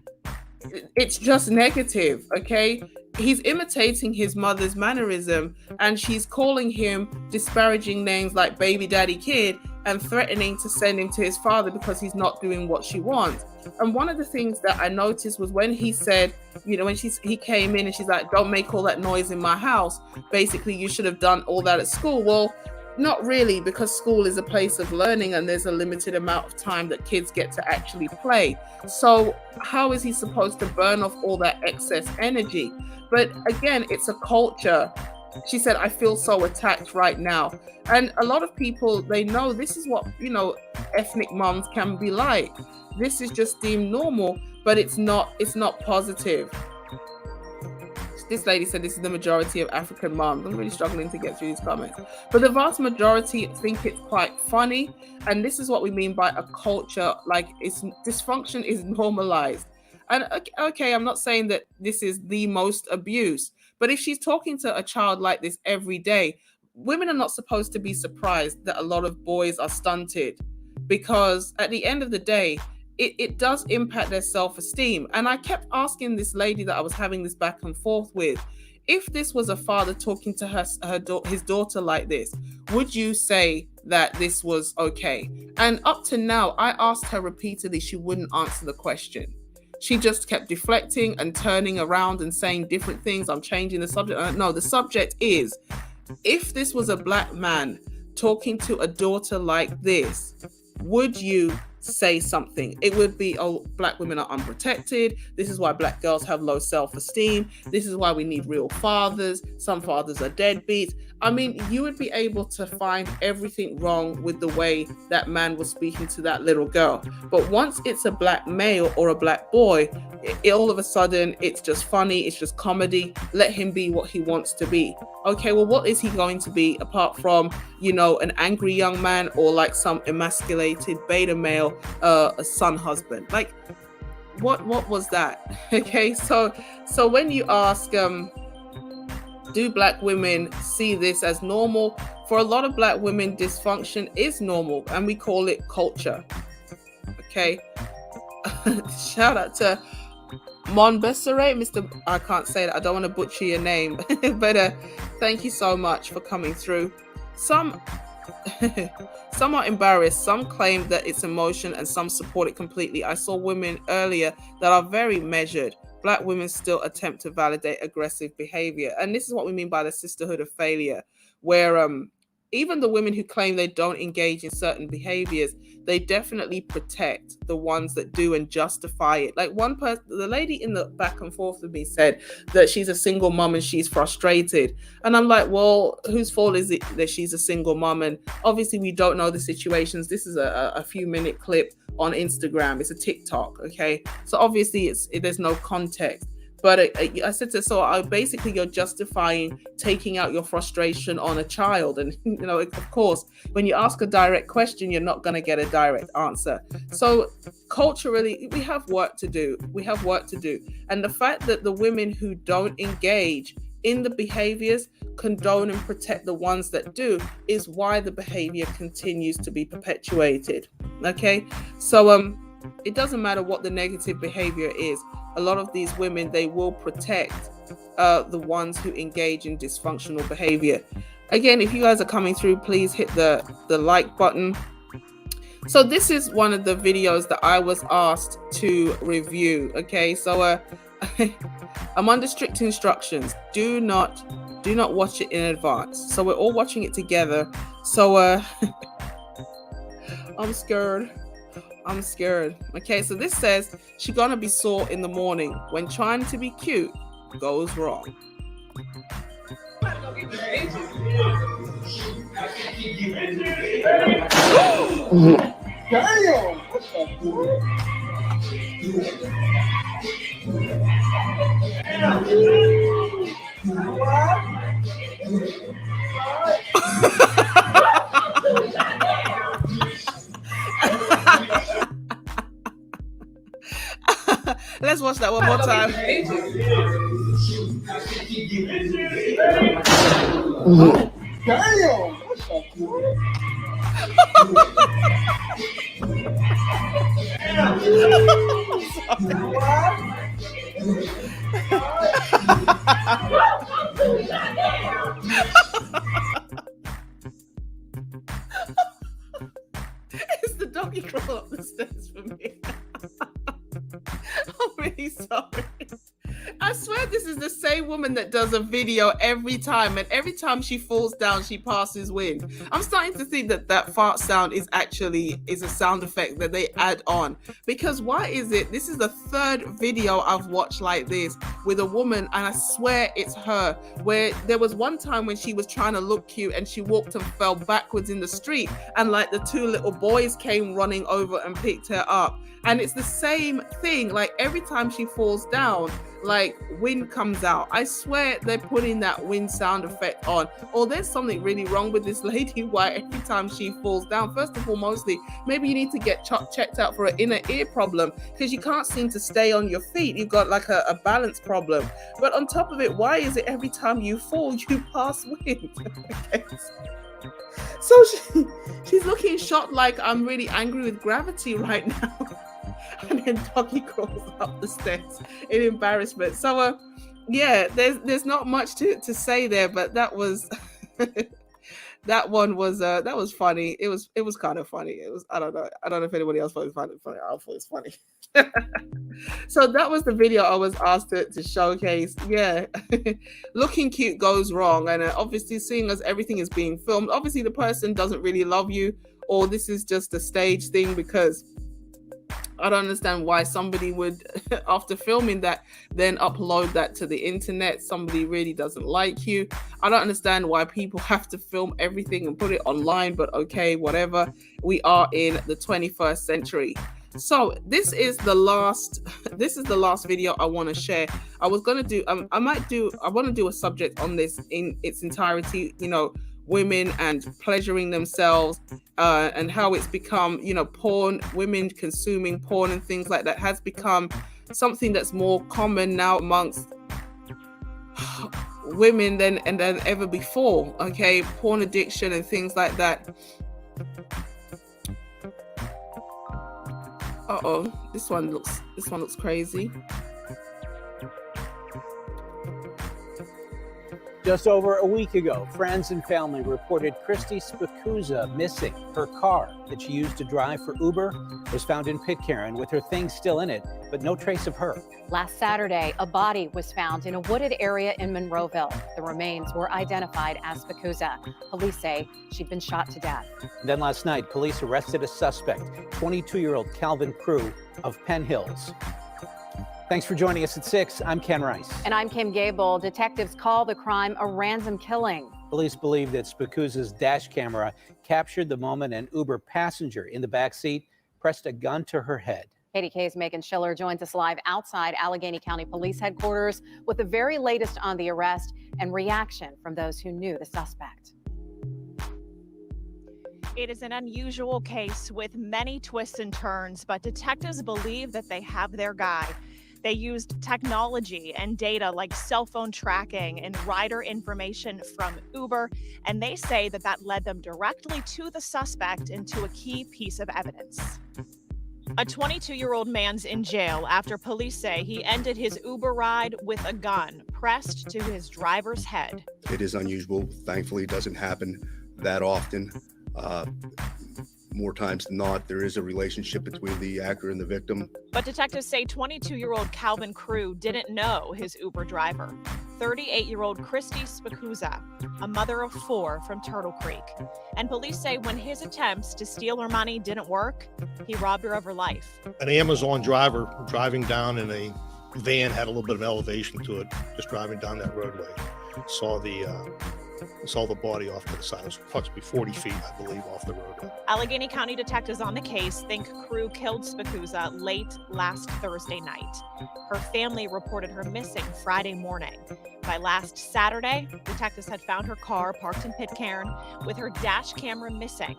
it's just negative, okay? He's imitating his mother's mannerism, and she's calling him disparaging names like baby daddy kid and threatening to send him to his father because he's not doing what she wants. And one of the things that I noticed was when he said, when he came in and she's like, don't make all that noise in my house. Basically, you should have done all that at school. Well, not really, because school is a place of learning and there's a limited amount of time that kids get to actually play. So how is he supposed to burn off all that excess energy? But again, it's a culture. She said, I feel so attacked right now. And a lot of people, they know this is what, ethnic moms can be like. This is just deemed normal, but it's not positive. This lady said this is the majority of African moms. I'm really struggling to get through these comments. But the vast majority think it's quite funny. And this is what we mean by a culture, like dysfunction is normalized. And okay, I'm not saying that this is the most abuse, but if she's talking to a child like this every day, women are not supposed to be surprised that a lot of boys are stunted, because at the end of the day, it does impact their self-esteem. And I kept asking this lady that I was having this back and forth with, if this was a father talking to his daughter like this, would you say that this was okay? And up to now, I asked her repeatedly, she wouldn't answer the question. She just kept deflecting and turning around and saying different things. I'm changing the subject. No, the subject is, if this was a black man talking to a daughter like this, would you say something? It would be, oh, black women are unprotected. This is why black girls have low self-esteem. This is why we need real fathers. Some fathers are deadbeats. I mean, you would be able to find everything wrong with the way that man was speaking to that little girl. But once it's a black male or a black boy, all of a sudden, it's just funny. It's just comedy. Let him be what he wants to be. Okay, well, what is he going to be apart from, an angry young man or like some emasculated beta male, a son husband? Like, what was that? Okay, so when you ask, do black women see this as normal? For a lot of black women, dysfunction is normal, and we call it culture. Okay, shout out to Monbessere, Mr. I can't say that. I don't want to butcher your name, but thank you so much for coming through. Some are embarrassed. Some claim that it's emotion, and some support it completely. I saw women earlier that are very measured. Black women still attempt to validate aggressive behavior, and this is what we mean by the sisterhood of failure, where even the women who claim they don't engage in certain behaviors, they definitely protect the ones that do and justify it. Like one person, the lady in the back and forth with me said that she's a single mom and she's frustrated. And I'm like, well, whose fault is it that she's a single mom? And obviously we don't know the situations. This is a few minute clip on Instagram. It's a TikTok, okay? So obviously there's no context. But I said to her, so basically you're justifying taking out your frustration on a child. And, of course, when you ask a direct question, you're not going to get a direct answer. So culturally, we have work to do. And the fact that the women who don't engage in the behaviors condone and protect the ones that do is why the behavior continues to be perpetuated. Okay? So it doesn't matter what the negative behavior is. A lot of these women, they will protect the ones who engage in dysfunctional behavior. Again, if you guys are coming through, please hit the like button. So this is one of the videos that I was asked to review. Okay, so I'm under strict instructions. Do not watch it in advance. So we're all watching it together. So I'm scared. I'm scared. Okay, so this says she's gonna be sore in the morning when trying to be cute goes wrong. Let's watch that one more time. It's the doggy crawl up the stairs for me. I'm really sorry. I swear this is the same woman that does a video every time, and every time she falls down, she passes wind. I'm starting to think that that fart sound is a sound effect that they add on. Because why is it? This is the third video I've watched like this with a woman, and I swear it's her. Where there was one time when she was trying to look cute and she walked and fell backwards in the street, and like the two little boys came running over and picked her up. And it's the same thing. Like every time she falls down, like wind comes out. I swear they're putting that wind sound effect on. Or there's something really wrong with this lady. Why every time she falls down, first of all, mostly, maybe you need to get checked out for an inner ear problem, because you can't seem to stay on your feet. You've got like a balance problem. But on top of it, why is it every time you fall, you pass wind? Okay. So she's looking shocked, like I'm really angry with gravity right now. And then doggy crawls up the stairs in embarrassment. So yeah, there's not much to say there, but that was that one was that was funny. It was kind of funny. It was I don't know if anybody else thought it was funny. I thought it was funny. So that was the video I was asked to showcase. Yeah. Looking cute goes wrong, and obviously seeing as everything is being filmed, obviously the person doesn't really love you, or this is just a stage thing, because I don't understand why somebody would, after filming that, then upload that to the internet. Somebody really doesn't like you. I don't understand why people have to film everything and put it online, but okay, whatever. We are in the 21st century. So this is the last video I want to share. I was going to do, I want to do a subject on this in its entirety, women and pleasuring themselves, and how it's become, porn, women consuming porn and things like that has become something that's more common now amongst women than ever before. Okay, porn addiction and things like that. This one looks crazy. Just over a week ago, friends and family reported Christy Spicuzza missing. Her car that she used to drive for Uber was found in Pitcairn with her things still in it, but no trace of her. Last Saturday, a body was found in a wooded area in Monroeville. The remains were identified as Spicuzza. Police say she'd been shot to death. Then last night, police arrested a suspect, 22-year-old Calvin Crew of Penn Hills. Thanks for joining us at 6. I'm Ken Rice. And I'm Kim Gable. Detectives call the crime a ransom killing. Police believe that Spicuzza's dash camera captured the moment an Uber passenger in the backseat pressed a gun to her head. KDK's Megan Schiller joins us live outside Allegheny County Police Headquarters with the very latest on the arrest and reaction from those who knew the suspect. It is an unusual case with many twists and turns, but detectives believe that they have their guy. They used technology and data like cell phone tracking and rider information from Uber, and they say that led them directly to the suspect and to a key piece of evidence. A 22-year-old man's in jail after police say he ended his Uber ride with a gun pressed to his driver's head. It is unusual. Thankfully, it doesn't happen that often. More times than not, there is a relationship between the actor and the victim. But detectives say 22-year-old Calvin Crew didn't know his Uber driver. 38-year-old Christy Spikuza, a mother of 4 from Turtle Creek. And police say when his attempts to steal her money didn't work, he robbed her of her life. An Amazon driver driving down in a van, had a little bit of elevation to it, just driving down that roadway, saw the body off to the side. It was approximately 40 feet, I believe, off the roadway. Allegheny County detectives on the case think crew killed Spikuza late last Thursday night. Her family reported her missing Friday morning. By last Saturday, detectives had found her car parked in Pitcairn with her dash camera missing.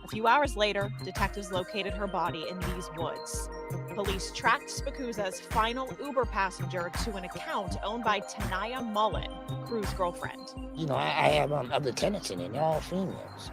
A few hours later, detectives located her body in these woods. Police tracked Spikuza's final Uber passenger to an account owned by Tanaya Mullen, Crew's girlfriend. I have other tenants in it, and they're all females.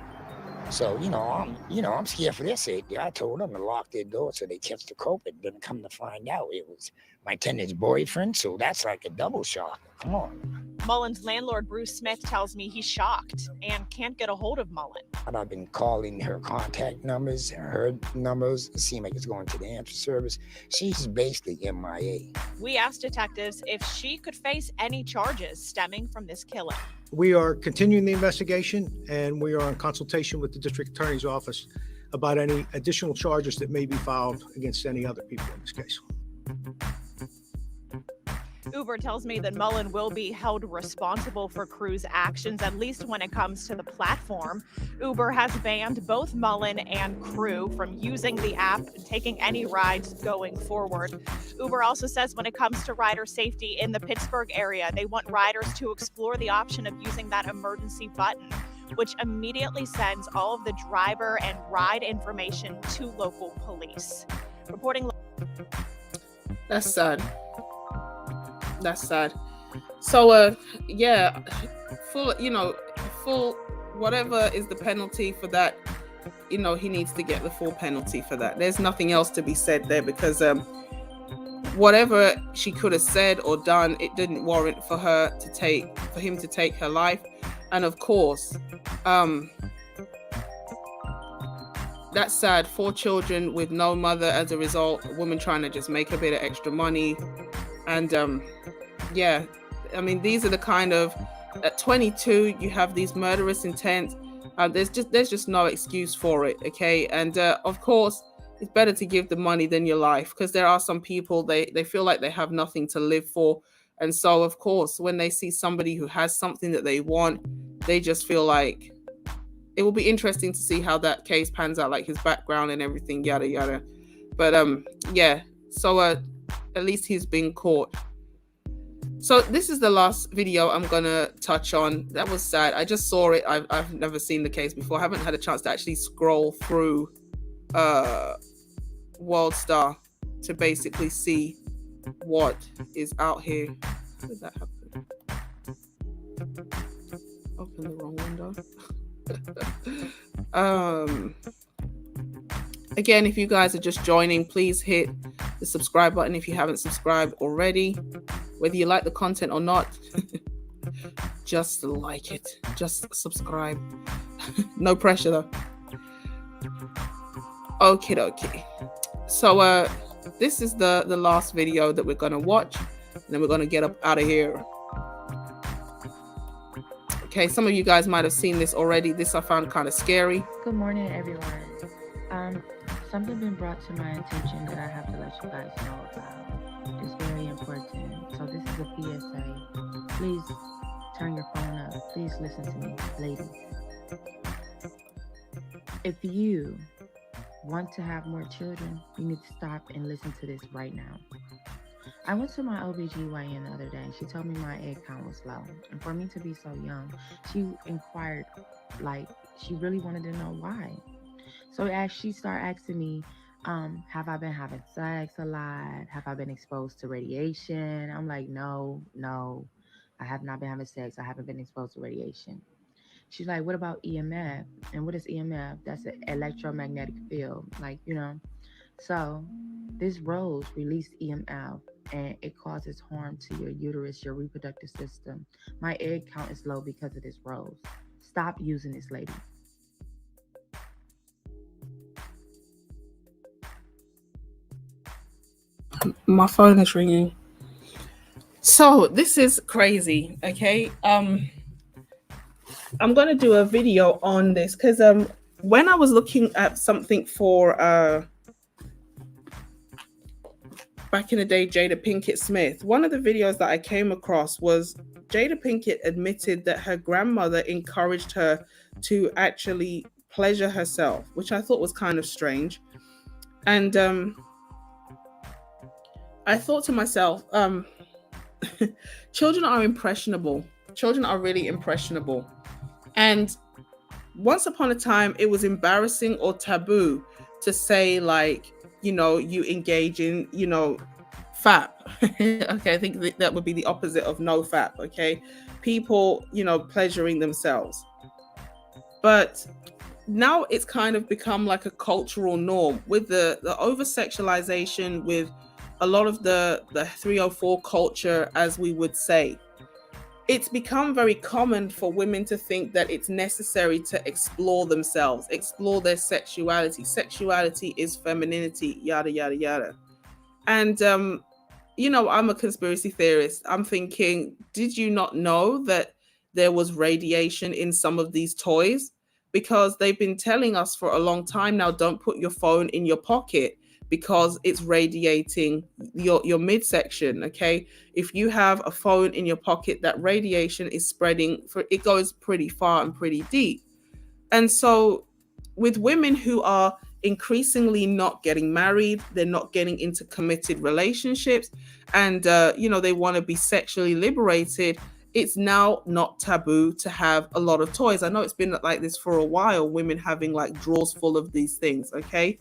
So, I'm scared for their safety. I told them to lock their door so they catch the culprit. Then come to find out it was my tenant's boyfriend, so that's like a double shock. Come on. Mullen's landlord, Bruce Smith, tells me he's shocked and can't get a hold of Mullen. I've been calling her contact numbers and her numbers. It seems like it's going to the answer service. She's basically MIA. We asked detectives if she could face any charges stemming from this killing. We are continuing the investigation, and we are in consultation with the district attorney's office about any additional charges that may be filed against any other people in this case. Uber tells me that Mullen will be held responsible for Crew's actions, at least when it comes to the platform. Uber has banned both Mullen and Crew from using the app and taking any rides going forward. Uber also says when it comes to rider safety in the Pittsburgh area, they want riders to explore the option of using that emergency button, which immediately sends all of the driver and ride information to local police. Reporting. That's sad. That's sad. So, full whatever is the penalty for that, he needs to get the full penalty for that. There's nothing else to be said there, because whatever she could have said or done, it didn't warrant for him to take her life. And of course, that's sad. 4 children with no mother as a result, a woman trying to just make a bit of extra money. And these are the kind of, at 22 you have these murderous intent. There's just no excuse for it. Okay. And of course it's better to give the money than your life, because there are some people, they feel like they have nothing to live for. And so of course, when they see somebody who has something that they want, they just feel like it will be interesting to see how that case pans out, like his background and everything, yada yada. But so at least he's been caught. So this is the last video I'm gonna touch on. That was sad. I just saw it. I've never seen the case before. I haven't had a chance to actually scroll through Worldstarr to basically see what is out here. How did that happen? Open the wrong window. Again, if you guys are just joining, please hit the subscribe button if you haven't subscribed already. Whether you like the content or not, just like it. Just subscribe. No pressure though. Okie dokie. So this is the last video that we're gonna watch, and then we're gonna get up out of here. Okay, some of you guys might have seen this already. This I found kind of scary. Good morning, everyone. Something been brought to my attention that I have to let you guys know about. It's very important. So this is a PSA. Please turn your phone up. Please listen to me, ladies. If you want to have more children, you need to stop and listen to this right now. I went to my OBGYN the other day, and she told me my egg count was low. And for me to be so young, she inquired, she really wanted to know why. So as she started asking me, have I been having sex a lot? Have I been exposed to radiation? I'm like, no, I have not been having sex. I haven't been exposed to radiation. She's like, what about EMF? And what is EMF? That's an electromagnetic field, So this rose released EMF, and it causes harm to your uterus, your reproductive system. My egg count is low because of this rose. Stop using this, lady. My phone is ringing. So this is crazy. Okay. I'm gonna do a video on this because when I was looking at something for back in the day, Jada Pinkett Smith, one of the videos that I came across was Jada Pinkett admitted that her grandmother encouraged her to actually pleasure herself, which I thought was kind of strange. And I thought to myself, children are impressionable. Children are really impressionable. And once upon a time, it was embarrassing or taboo to say, like, you engage in, FAP. Okay, I think that would be the opposite of no FAP. Okay, people, pleasuring themselves. But now it's kind of become like a cultural norm with the over sexualization, with a lot of the 304 culture, as we would say. It's become very common for women to think that it's necessary to explore themselves, explore their sexuality. Sexuality is femininity, yada, yada, yada. And, I'm a conspiracy theorist. I'm thinking, did you not know that there was radiation in some of these toys? Because they've been telling us for a long time now, don't put your phone in your pocket because it's radiating your midsection. Okay, if you have a phone in your pocket, that radiation is spreading, it goes pretty far and pretty deep. And so with women who are increasingly not getting married, they're not getting into committed relationships, and they want to be sexually liberated, it's now not taboo to have a lot of toys. I know it's been like this for a while, women having like drawers full of these things. Okay,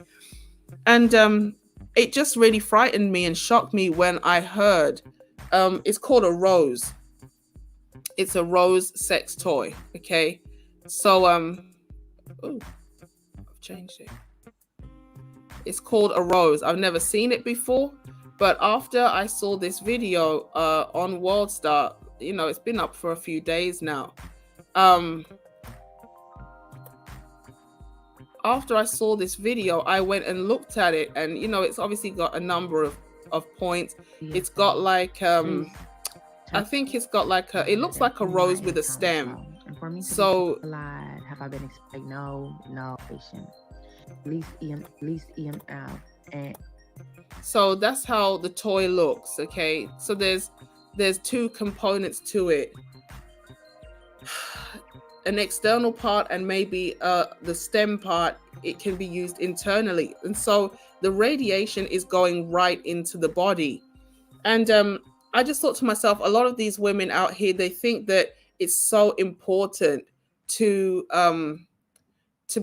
and it just really frightened me and shocked me when I heard it's called a rose. It's a rose sex toy. Okay, so oh, I've changed it. It's called a rose. I've never seen it before, but after I saw this video on Worldstarr, it's been up for a few days now. After I saw this video, I went and looked at it, and it's obviously got a number of points. It's got like I think it's got like it looks like a rose with a stem. So have I been explained? No, patient. Least EMF, and so that's how the toy looks. Okay, so there's two components to it. An external part and maybe the stem part, it can be used internally. And so the radiation is going right into the body. And I just thought to myself, a lot of these women out here, they think that it's so important to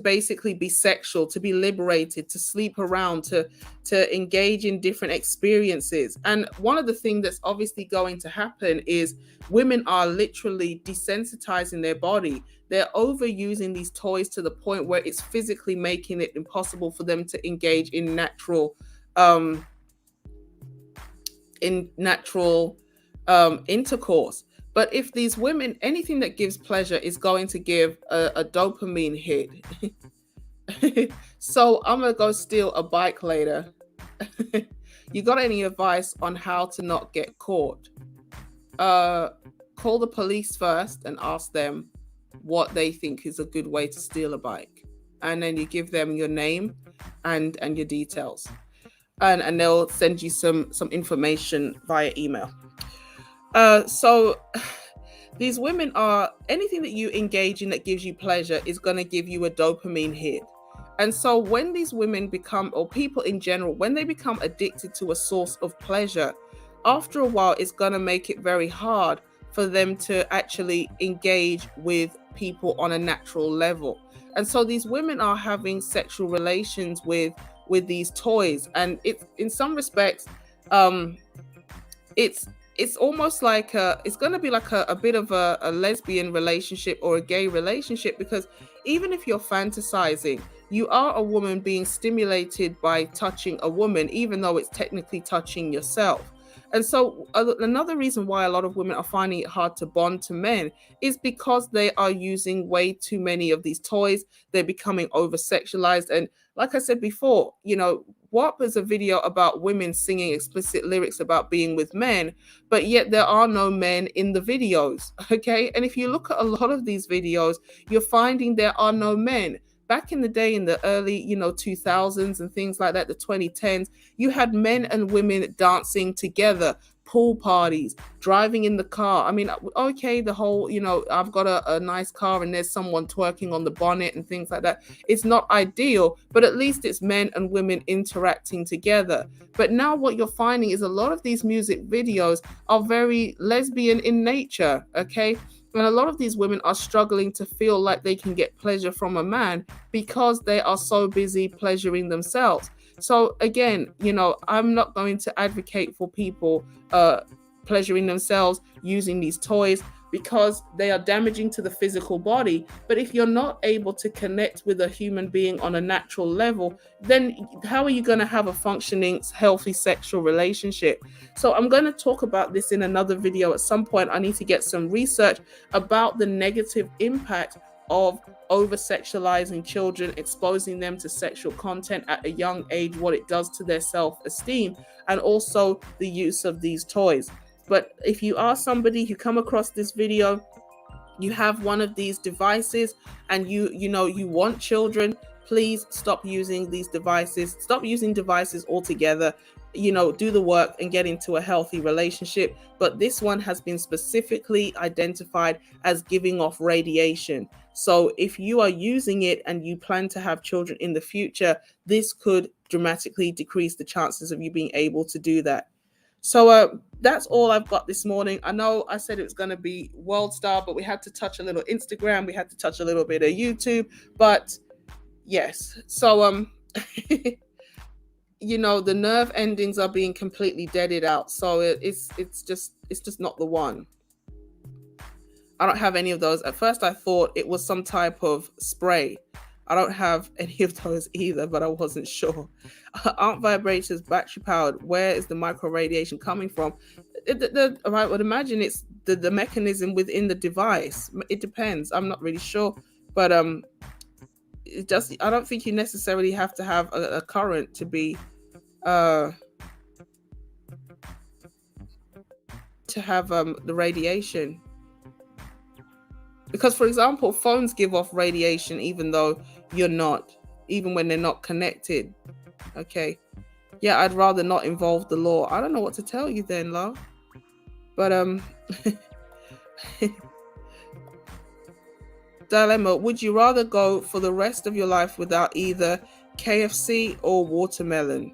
basically be sexual, to be liberated, to sleep around, to engage in different experiences. And one of the things that's obviously going to happen is women are literally desensitizing their body. They're overusing these toys to the point where it's physically making it impossible for them to engage in natural intercourse. But if these women, anything that gives pleasure is going to give a dopamine hit. So I'm going to go steal a bike later. You got any advice on how to not get caught? Call the police first and ask them what they think is a good way to steal a bike. And then you give them your name and your details. And they'll send you some information via email. So these women are, anything that you engage in that gives you pleasure is going to give you a dopamine hit. And so when these women become, or people in general, when they become addicted to a source of pleasure, after a while, it's going to make it very hard for them to actually engage with people on a natural level. And so these women are having sexual relations with these toys. And it's, in some respects, it's almost like it's going to be like a bit of a lesbian relationship or a gay relationship, because even if you're fantasizing, you are a woman being stimulated by touching a woman, even though it's technically touching yourself. And so another reason why a lot of women are finding it hard to bond to men is because they are using way too many of these toys. They're becoming over sexualized. And like I said before, WAP is a video about women singing explicit lyrics about being with men, but yet there are no men in the videos, okay? And if you look at a lot of these videos, you're finding there are no men. Back in the day, in the early, 2000s and things like that, the 2010s, you had men and women dancing together, pool parties, driving in the car. I mean, okay, the whole, I've got a nice car and there's someone twerking on the bonnet and things like that. It's not ideal, but at least it's men and women interacting together. But now what you're finding is a lot of these music videos are very lesbian in nature, okay? And a lot of these women are struggling to feel like they can get pleasure from a man because they are so busy pleasuring themselves. So again, I'm not going to advocate for people pleasuring themselves using these toys because they are damaging to the physical body. But if you're not able to connect with a human being on a natural level, then how are you going to have a functioning, healthy sexual relationship? So I'm going to talk about this in another video at some point. I need to get some research about the negative impact of over-sexualizing children, exposing them to sexual content at a young age, what it does to their self-esteem, and also the use of these toys. But if you are somebody who come across this video, you have one of these devices and you want children, please stop using these devices. Stop using devices altogether. Do the work and get into a healthy relationship. But this one has been specifically identified as giving off radiation. So if you are using it and you plan to have children in the future, this could dramatically decrease the chances of you being able to do that. So that's all I've got this morning. I know I said it was going to be Worldstarr, but we had to touch a little Instagram. We had to touch a little bit of YouTube. But yes, so the nerve endings are being completely deaded out. So it's just not the one. I don't have any of those. At first I thought it was some type of spray. I don't have any of those either, but I wasn't sure. Aren't vibrators battery powered? Where is the micro radiation coming from? I would imagine it's the mechanism within the device. It depends. I'm not really sure, but I don't think you necessarily have to have a current to be to have the radiation. Because, for example, phones give off radiation even though you're not, even when they're not connected. Okay. Yeah, I'd rather not involve the law. I don't know what to tell you then, love. But dilemma, would you rather go for the rest of your life without either KFC or watermelon?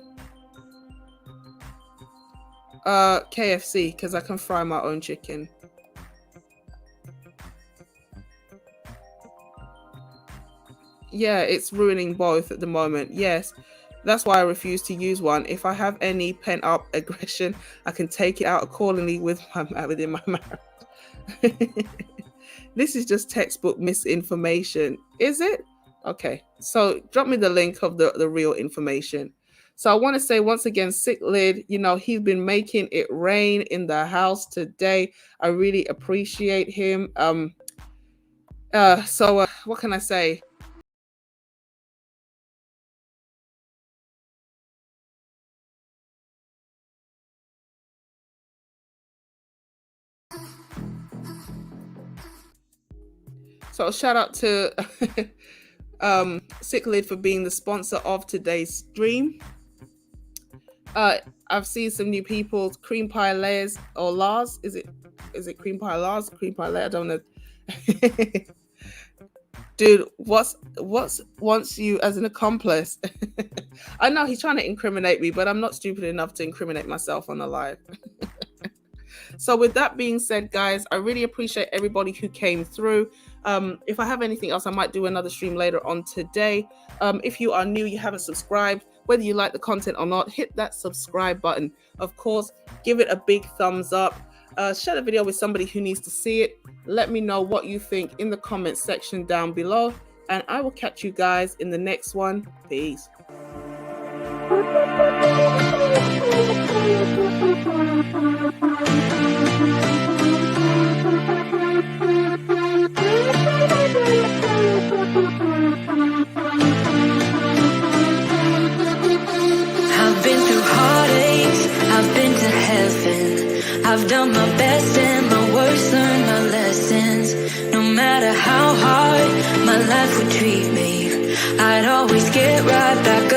KFC, because I can fry my own chicken. Yeah, it's ruining both at the moment. Yes, that's why I refuse to use one. If I have any pent-up aggression, I can take it out accordingly within my marriage. This is just textbook misinformation, is it? Okay, so drop me the link of the real information. So I want to say once again, Sick Lid, he's been making it rain in the house today. I really appreciate him. So what can I say? So shout out to Sick Lid for being the sponsor of today's stream. I've seen some new people, Cream Pie Layers or Lars. Is it Cream Pie Lars? Cream Pie Layer? I don't know. Dude, what's wants you as an accomplice? I know he's trying to incriminate me, but I'm not stupid enough to incriminate myself on a live. So with that being said, guys, I really appreciate everybody who came through. If I have anything else, I might do another stream later on today. If you are new, you haven't subscribed, whether you like the content or not, hit that subscribe button. Of course, give it a big thumbs up. Share the video with somebody who needs to see it. Let me know what you think in the comments section down below. And I will catch you guys in the next one. Peace. how hard my life would treat me, I'd always get right back